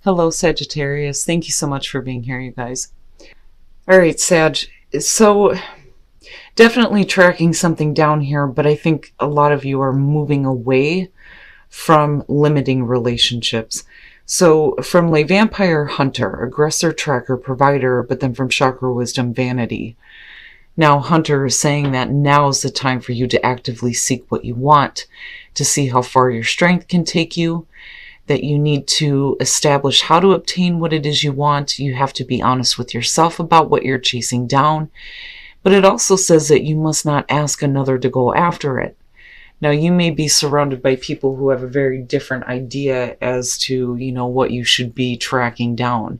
Hello, Sagittarius. Thank you so much for being here, you guys. All right, Sag. So, definitely tracking something down here, but I think a lot of you are moving away from limiting relationships. So, from Lay Vampire Hunter, aggressor, tracker, provider, but then from Chakra Wisdom, vanity. Now, Hunter is saying that now is the time for you to actively seek what you want, to see how far your strength can take you, that you need to establish how to obtain what it is you want. You have to be honest with yourself about what you're chasing down. But it also says that you must not ask another to go after it. Now, you may be surrounded by people who have a very different idea as to, what you should be tracking down.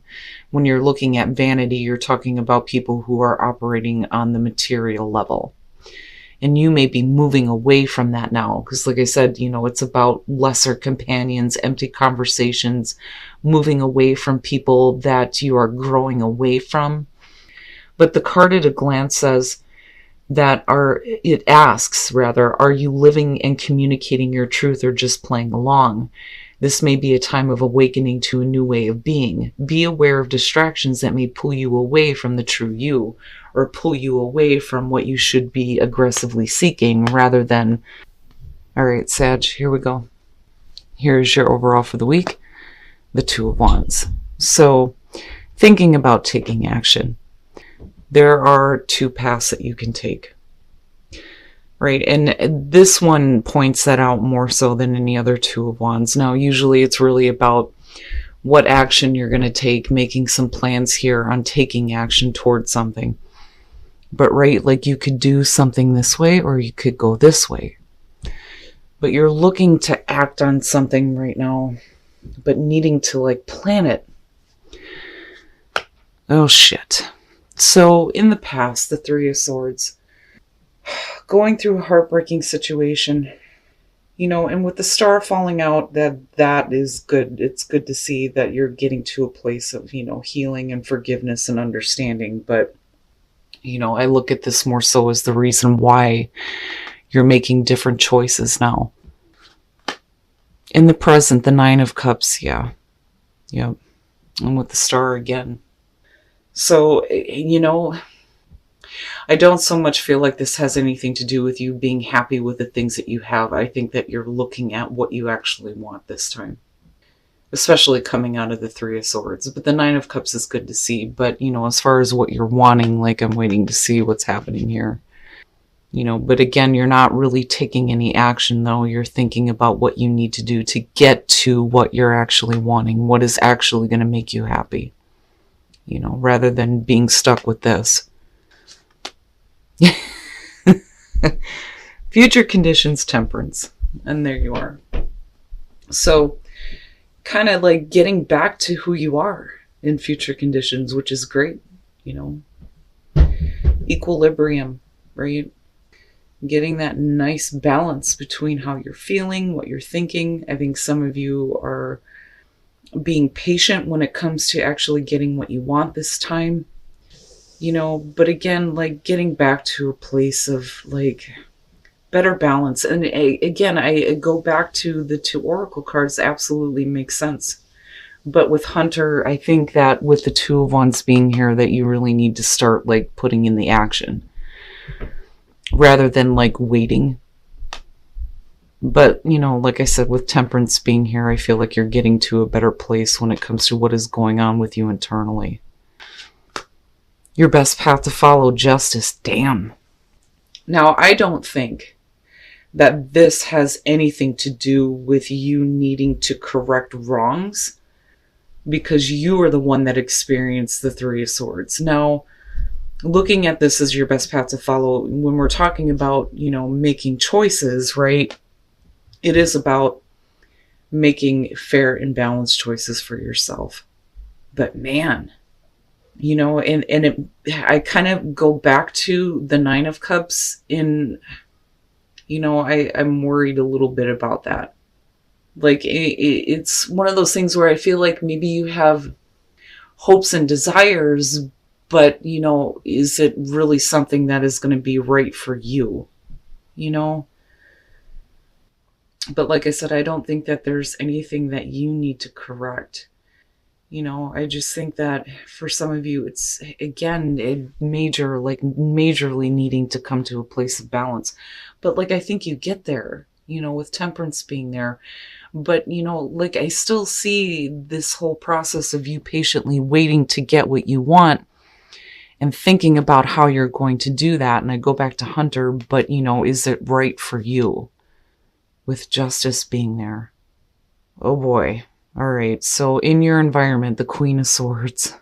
When you're looking at vanity, you're talking about people who are operating on the material level. And you may be moving away from that now. Because like I said, it's about lesser companions, empty conversations, moving away from people that you are growing away from. But the card at a glance says that are you living and communicating your truth or just playing along? This may be a time of awakening to a new way of being. Be aware of distractions that may pull you away from the true you, or pull you away from what you should be aggressively seeking rather than... All right, Sag, here we go. Here's your overall for the week, the Two of Wands. So, thinking about taking action. There are two paths that you can take, right? And this one points that out more so than any other Two of Wands. Now, usually it's really about what action you're going to take, making some plans here on taking action towards something. But right, like you could do something this way or you could go this way. But you're looking to act on something right now, but needing to plan it. Oh, shit. So in the past, the Three of Swords, going through a heartbreaking situation, and with the star falling out, that is good. It's good to see that you're getting to a place of, healing and forgiveness and understanding. But, I look at this more so as the reason why you're making different choices now. In the present, the Nine of Cups, yeah. Yep. And with the star again. So, I don't so much feel like this has anything to do with you being happy with the things that you have. I think that you're looking at what you actually want this time, especially coming out of the Three of Swords. But the Nine of Cups is good to see. But, as far as what you're wanting, I'm waiting to see what's happening here. But again, you're not really taking any action, though. You're thinking about what you need to do to get to what you're actually wanting, what is actually going to make you happy. Rather than being stuck with this. Future conditions, Temperance. And there you are. So, kind of getting back to who you are in future conditions, which is great. Equilibrium, right? Getting that nice balance between how you're feeling, what you're thinking. I think some of you are being patient when it comes to actually getting what you want this time, but again, getting back to a place of better balance. And again, I go back to the two oracle cards. Absolutely makes sense. But with Hunter, I think that with the Two of Wands being here, that you really need to start putting in the action rather than waiting. But, like I said, with Temperance being here, I feel like you're getting to a better place when it comes to what is going on with you internally. Your best path to follow, Justice. Damn. Now, I don't think that this has anything to do with you needing to correct wrongs, because you are the one that experienced the Three of Swords. Now, looking at this as your best path to follow, when we're talking about, making choices, right? It is about making fair and balanced choices for yourself. But man, I kind of go back to the Nine of Cups in, I'm worried a little bit about that. It's one of those things where I feel like maybe you have hopes and desires, but, is it really something that is going to be right for you? But like I said, I don't think that there's anything that you need to correct. I just think that for some of you, it's, again, majorly needing to come to a place of balance. But like, I think you get there, with temperance being there. But, like, I still see this whole process of you patiently waiting to get what you want and thinking about how you're going to do that. And I go back to Hunter, but, is it right for you with justice being there? Oh boy. All right, so in your environment, the Queen of Swords.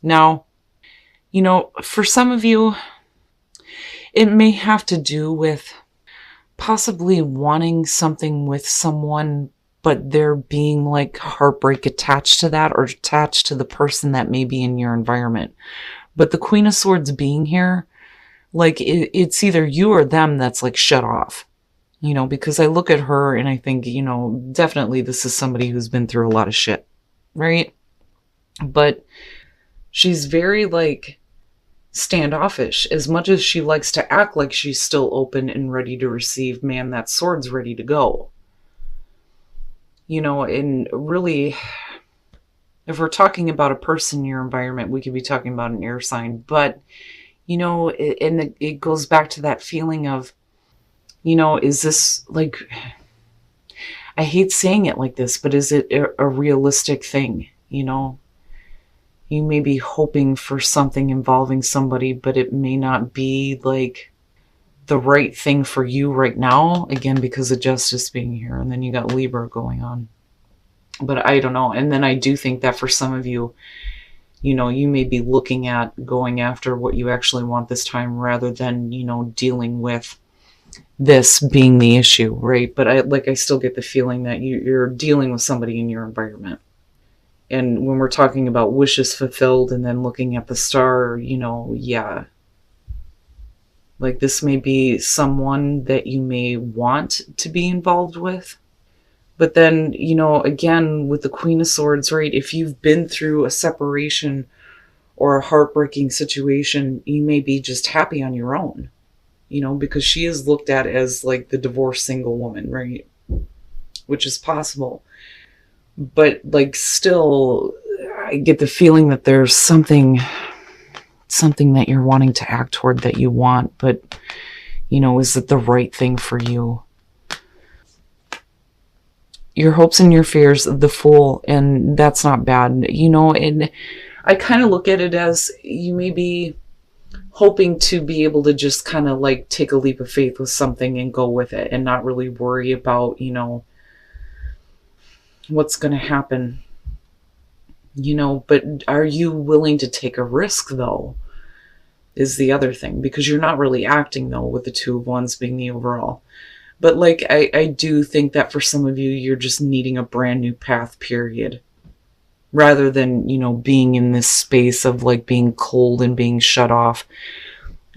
Now, for some of you, it may have to do with possibly wanting something with someone, but there being like heartbreak attached to that, or attached to the person that may be in your environment. But the Queen of Swords being here, like it's either you or them that's like shut off. Because I look at her and I think, definitely this is somebody who's been through a lot of shit, right? But she's very like standoffish. As much as she likes to act like she's still open and ready to receive, man, that sword's ready to go. And really, if we're talking about a person in your environment, we could be talking about an air sign. But, it goes back to that feeling of, is this like, I hate saying it like this, but is it a realistic thing? You may be hoping for something involving somebody, but it may not be like the right thing for you right now. Again, because of justice being here. And then you got Libra going on. But I don't know. And then I do think that for some of you, you may be looking at going after what you actually want this time rather than, dealing with this being the issue, right? But I still get the feeling that you're dealing with somebody in your environment. And when we're talking about wishes fulfilled and then looking at the star, yeah. Like this may be someone that you may want to be involved with. But then, again, with the Queen of Swords, right? If you've been through a separation or a heartbreaking situation, you may be just happy on your own. Because she is looked at as like the divorced single woman, right? Which is possible. But like still, I get the feeling that there's something that you're wanting to act toward that you want, but, is it the right thing for you? Your hopes and your fears, the Fool, and that's not bad, and I kind of look at it as you may be hoping to be able to just kind of like take a leap of faith with something and go with it and not really worry about, what's going to happen, but are you willing to take a risk though, is the other thing, because you're not really acting though with the Two of Wands being the overall. But like, I do think that for some of you, you're just needing a brand new path, period. Rather than, being in this space of like being cold and being shut off.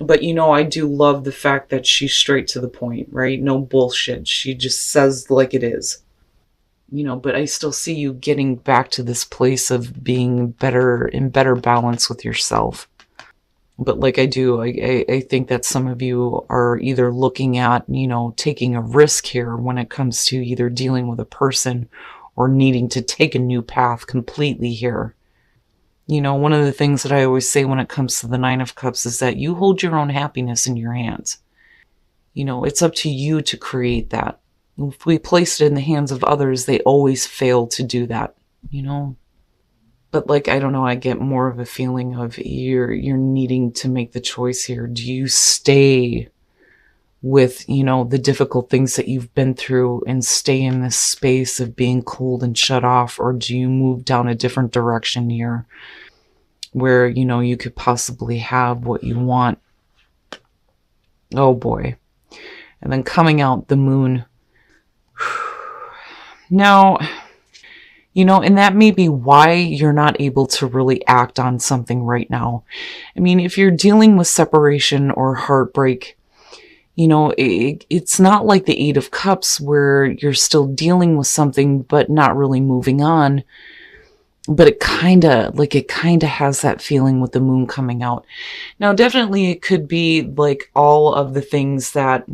But, I do love the fact that she's straight to the point, right? No bullshit. She just says like it is. But I still see you getting back to this place of being in better balance with yourself. But like I think that some of you are either looking at, taking a risk here when it comes to either dealing with a person or needing to take a new path completely here. One of the things that I always say when it comes to the Nine of Cups is that you hold your own happiness in your hands. It's up to you to create that. If we place it in the hands of others, they always fail to do that, But like, I don't know, I get more of a feeling of you're needing to make the choice here. Do you stay with, the difficult things that you've been through and stay in this space of being cold and shut off? Or do you move down a different direction here where, you could possibly have what you want? Oh boy. And then coming out, the Moon. Now, and that may be why you're not able to really act on something right now. I mean, if you're dealing with separation or heartbreak, it's not like the Eight of Cups where you're still dealing with something but not really moving on. But it kind of has that feeling with the Moon coming out. Now, definitely it could be like all of the things that,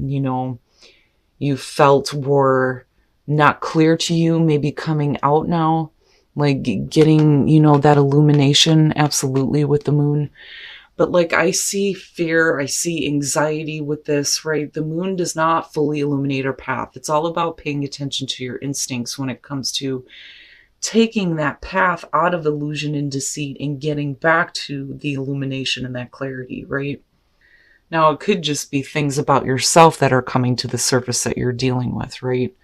you felt were not clear to you, maybe coming out now. like getting, you know, that illumination, absolutely, with the moon. But like, I see fear, I see anxiety with this, right? The moon does not fully illuminate our path. It's all about paying attention to your instincts when it comes to taking that path out of illusion and deceit and getting back to the illumination and that clarity, right? Now, it could just be things about yourself that are coming to the surface that you're dealing with, right?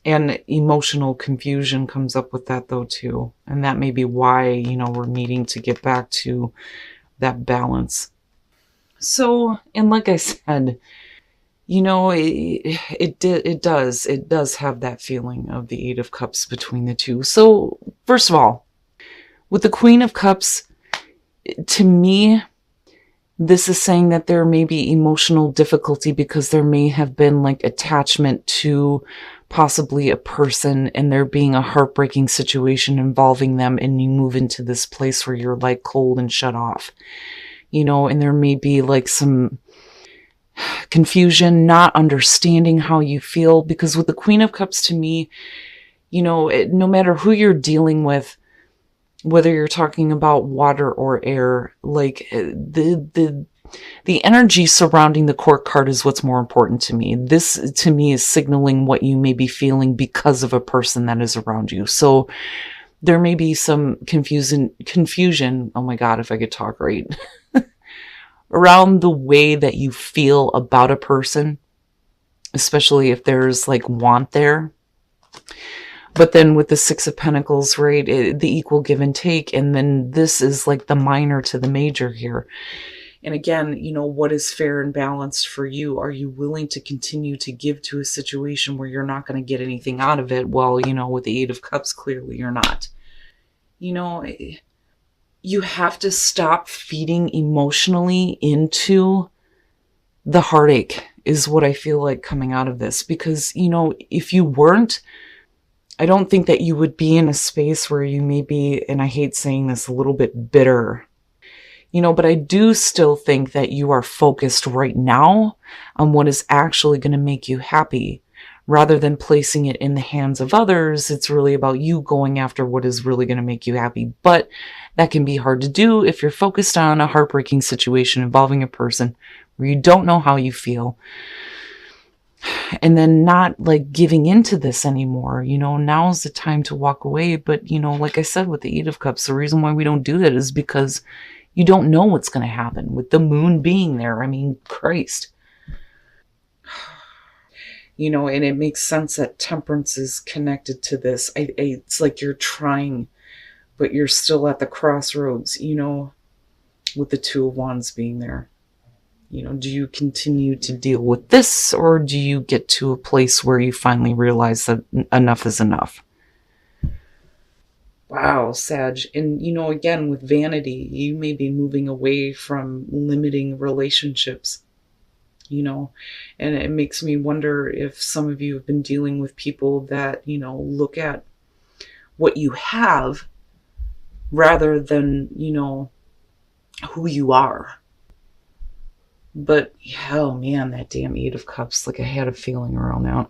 And emotional confusion comes up with that though too. And that may be why, you know, we're needing to get back to that balance. So, and like I said, you know, it does have that feeling of the Eight of Cups between the two. So, first of all, with the Queen of Cups, to me, this is saying that there may be emotional difficulty because there may have been like attachment to possibly a person, and there being a heartbreaking situation involving them, and you move into this place where you're like cold and shut off, you know, and there may be like some confusion, not understanding how you feel, because with the Queen of Cups, to me, you know, no matter who you're dealing with, whether you're talking about water or air, like the energy surrounding the Court card is what's more important to me. This, to me, is signaling what you may be feeling because of a person that is around you. So there may be some confusion. Oh my God, if I could talk right. Around the way that you feel about a person, especially if there's like want there. But then with the Six of Pentacles, right, the equal give and take. And then this is like the minor to the major here. And again, you know, what is fair and balanced for you? Are you willing to continue to give to a situation where you're not going to get anything out of it? Well, you know, with the Eight of Cups, clearly you're not. You know, you have to stop feeding emotionally into the heartache is what I feel like coming out of this. Because, you know, if you weren't, I don't think that you would be in a space where you may be, and I hate saying this, a little bit bitter. You know, but I do still think that you are focused right now on what is actually going to make you happy. Rather than placing it in the hands of others, it's really about you going after what is really going to make you happy. But that can be hard to do if you're focused on a heartbreaking situation involving a person where you don't know how you feel. And then not like giving into this anymore. You know, now's the time to walk away. But, you know, like I said, with the Eight of Cups, the reason why we don't do that is because you don't know what's going to happen with the moon being there. I mean, Christ. You know, and it makes sense that temperance is connected to this. It's like you're trying, but you're still at the crossroads, you know, with the Two of Wands being there. You know, do you continue to deal with this, or do you get to a place where you finally realize that enough is enough? Wow, Sag. And, you know, again, with vanity, you may be moving away from limiting relationships, you know, and it makes me wonder if some of you have been dealing with people that, you know, look at what you have rather than, you know, who you are. But, oh man, that damn Eight of Cups, like I had a feeling around that.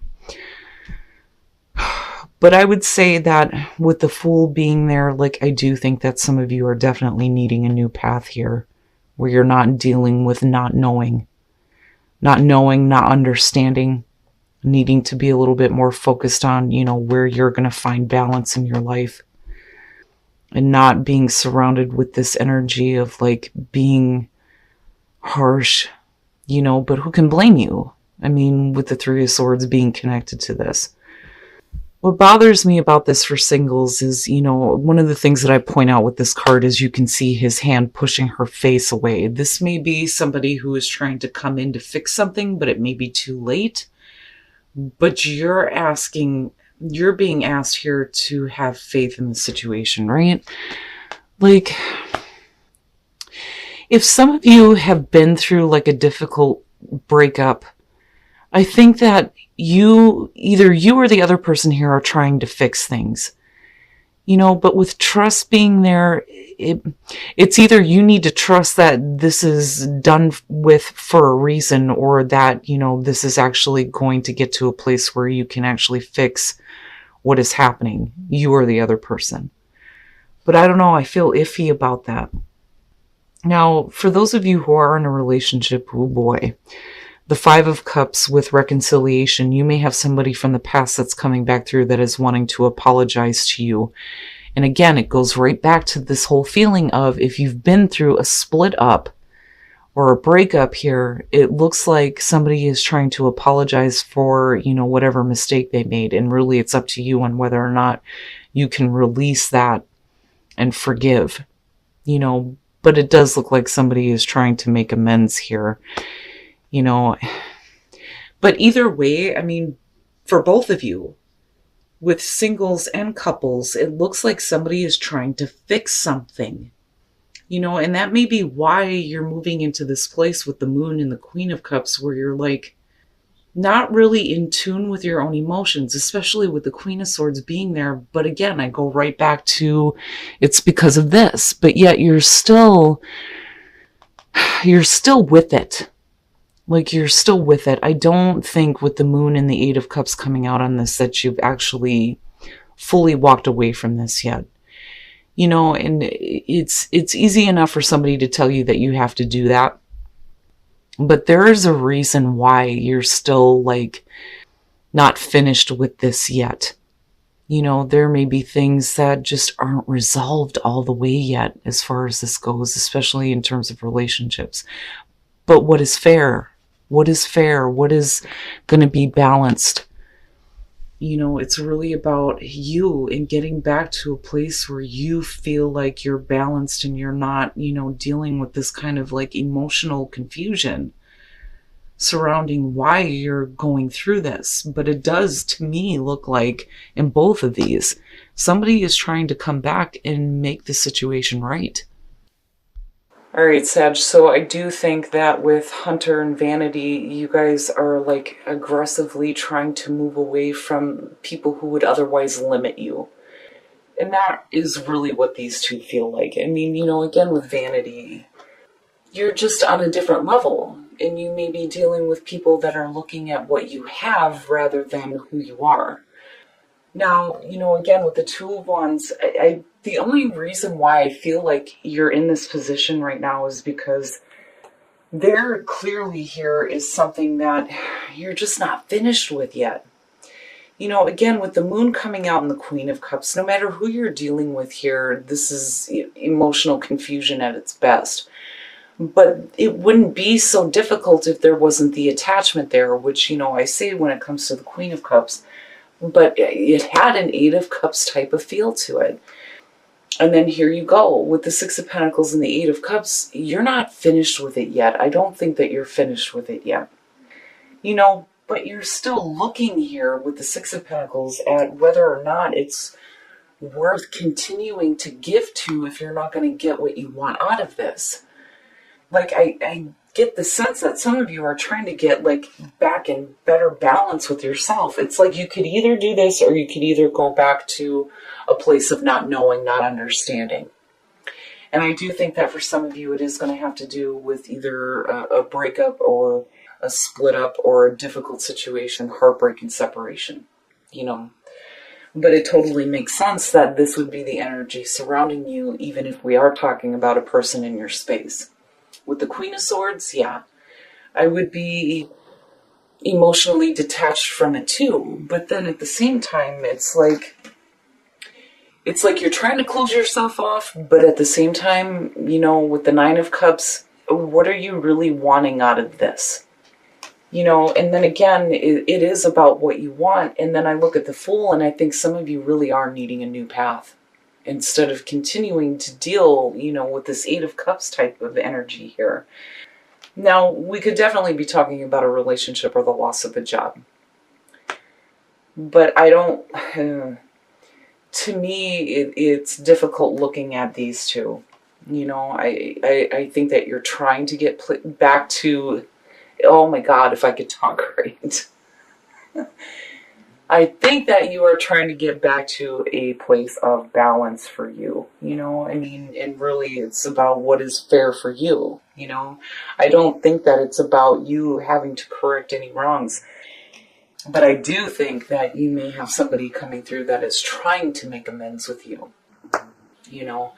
But I would say that with the Fool being there, like I do think that some of you are definitely needing a new path here, where you're not dealing with not knowing, not understanding, needing to be a little bit more focused on, you know, where you're going to find balance in your life, and not being surrounded with this energy of like being harsh, you know, but who can blame you? I mean, with the Three of Swords being connected to this. What bothers me about this for singles is, you know, one of the things that I point out with this card is you can see his hand pushing her face away. This may be somebody who is trying to come in to fix something, but it may be too late. But you're being asked here to have faith in the situation, right? Like, if some of you have been through like a difficult breakup, I think that either you or the other person here are trying to fix things, you know, but with trust being there, it's either you need to trust that this is done with for a reason, or that, you know, this is actually going to get to a place where you can actually fix what is happening, you or the other person. But I don't know, I feel iffy about that. Now, for those of you who are in a relationship, oh boy, the Five of Cups with reconciliation, you may have somebody from the past that's coming back through that is wanting to apologize to you. And again, it goes right back to this whole feeling of if you've been through a split up or a breakup here, it looks like somebody is trying to apologize for, you know, whatever mistake they made. And really it's up to you on whether or not you can release that and forgive, you know, but it does look like somebody is trying to make amends here, you know. But either way, I mean, for both of you, with singles and couples, it looks like somebody is trying to fix something, you know, and that may be why you're moving into this place with the Moon and the Queen of Cups, where you're like not really in tune with your own emotions, especially with the Queen of Swords being there. But again, I go right back to it's because of this, but yet you're still with it. Like, you're still with it. I don't think with the Moon and the Eight of Cups coming out on this that you've actually fully walked away from this yet. You know, and it's easy enough for somebody to tell you that you have to do that. But there is a reason why you're still, like, not finished with this yet. You know, there may be things that just aren't resolved all the way yet as far as this goes, especially in terms of relationships. But what is fair? What is fair? What is going to be balanced? You know, it's really about you and getting back to a place where you feel like you're balanced and you're not, you know, dealing with this kind of like emotional confusion surrounding why you're going through this. But it does, to me, look like in both of these, somebody is trying to come back and make the situation right. All right, Sag, so I do think that with Hunter and Vanity, you guys are like aggressively trying to move away from people who would otherwise limit you. And that is really what these two feel like. I mean, you know, again, with Vanity, you're just on a different level. And you may be dealing with people that are looking at what you have rather than who you are. Now, you know, again, with the Two of Wands, the only reason why I feel like you're in this position right now is because there clearly here is something that you're just not finished with yet. You know, again, with the Moon coming out and the Queen of Cups, no matter who you're dealing with here, this is emotional confusion at its best. But it wouldn't be so difficult if there wasn't the attachment there, which, you know, I say when it comes to the Queen of Cups, but it had an Eight of Cups type of feel to it. And then here you go with the Six of Pentacles and the Eight of Cups. You're not finished with it yet. I don't think that you're finished with it yet. You know, but you're still looking here with the Six of Pentacles at whether or not it's worth continuing to give to if you're not going to get what you want out of this. Like, I get the sense that some of you are trying to get like back in better balance with yourself. It's like you could either do this or you could either go back to a place of not knowing, not understanding. And I do think that for some of you it is going to have to do with either a breakup or a split up or a difficult situation, heartbreak and separation, you know. But it totally makes sense that this would be the energy surrounding you, even if we are talking about a person in your space. With the Queen of Swords, yeah, I would be emotionally detached from it too. But then at the same time, it's like you're trying to close yourself off, but at the same time, you know, with the Nine of Cups, what are you really wanting out of this? You know, and then again, it is about what you want. And then I look at the Fool, and I think some of you really are needing a new path. Instead of continuing to deal, you know, with this Eight of Cups type of energy here. Now, we could definitely be talking about a relationship or the loss of a job. But I don't, to me, it's difficult looking at these two. You know, I think that you're trying to get back to, oh my God, if I could talk right. I think that you are trying to get back to a place of balance for you, you know, I mean, and really it's about what is fair for you, you know. I don't think that it's about you having to correct any wrongs. But I do think that you may have somebody coming through that is trying to make amends with you, you know.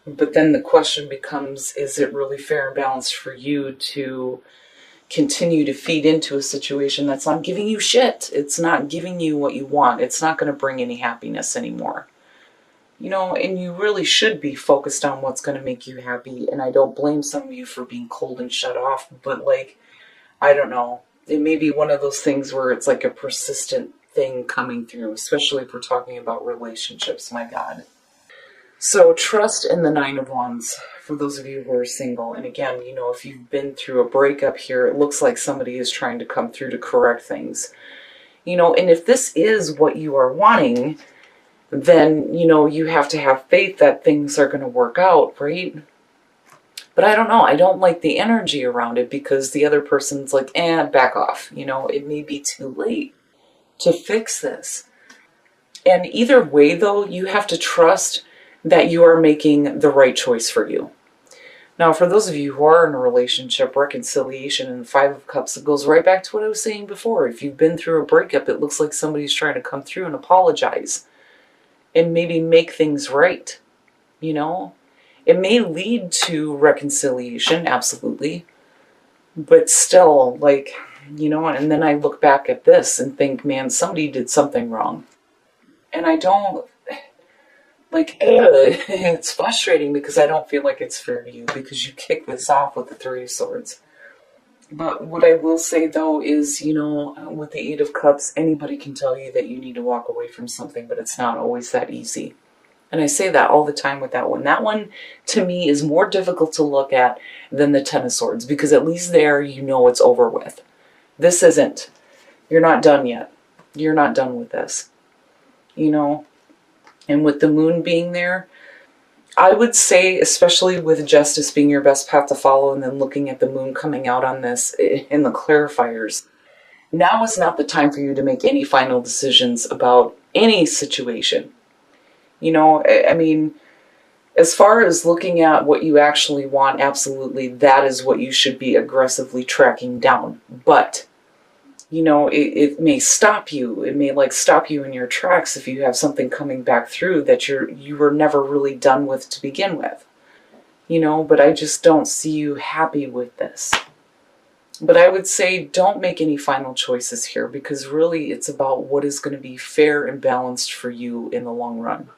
But then the question becomes, is it really fair and balanced for you to continue to feed into a situation that's not giving you shit? It's not giving you what you want. It's not going to bring any happiness anymore. You know, and you really should be focused on what's going to make you happy. And I don't blame some of you for being cold and shut off, but like, I don't know. It may be one of those things where it's like a persistent thing coming through, especially if we're talking about relationships, my God. So trust in the Nine of Wands for those of you who are single. And again, you know, if you've been through a breakup here, it looks like somebody is trying to come through to correct things. You know, and if this is what you are wanting, then, you know, you have to have faith that things are going to work out, right? But I don't know. I don't like the energy around it because the other person's like, back off. You know, it may be too late to fix this. And either way, though, you have to trust that you are making the right choice for you. Now, for those of you who are in a relationship, reconciliation and the Five of Cups, it goes right back to what I was saying before. If you've been through a breakup, it looks like somebody's trying to come through and apologize and maybe make things right, you know? It may lead to reconciliation, absolutely, but still, like, you know, and then I look back at this and think, man, somebody did something wrong. And I don't, like, it's frustrating because I don't feel like it's fair to you because you kick this off with the Three of Swords. But what I will say, though, is, you know, with the Eight of Cups, anybody can tell you that you need to walk away from something, but it's not always that easy. And I say that all the time with that one. That one, to me, is more difficult to look at than the Ten of Swords, because at least there you know it's over with. This isn't. You're not done yet. You're not done with this. You know? And with the Moon being there, I would say, especially with Justice being your best path to follow, and then looking at the Moon coming out on this in the clarifiers, now is not the time for you to make any final decisions about any situation. You know, I mean, as far as looking at what you actually want, absolutely, that is what you should be aggressively tracking down. But, you know, it may stop you. It may, like, stop you in your tracks if you have something coming back through that you were never really done with to begin with. You know, but I just don't see you happy with this. But I would say don't make any final choices here, because really it's about what is going to be fair and balanced for you in the long run.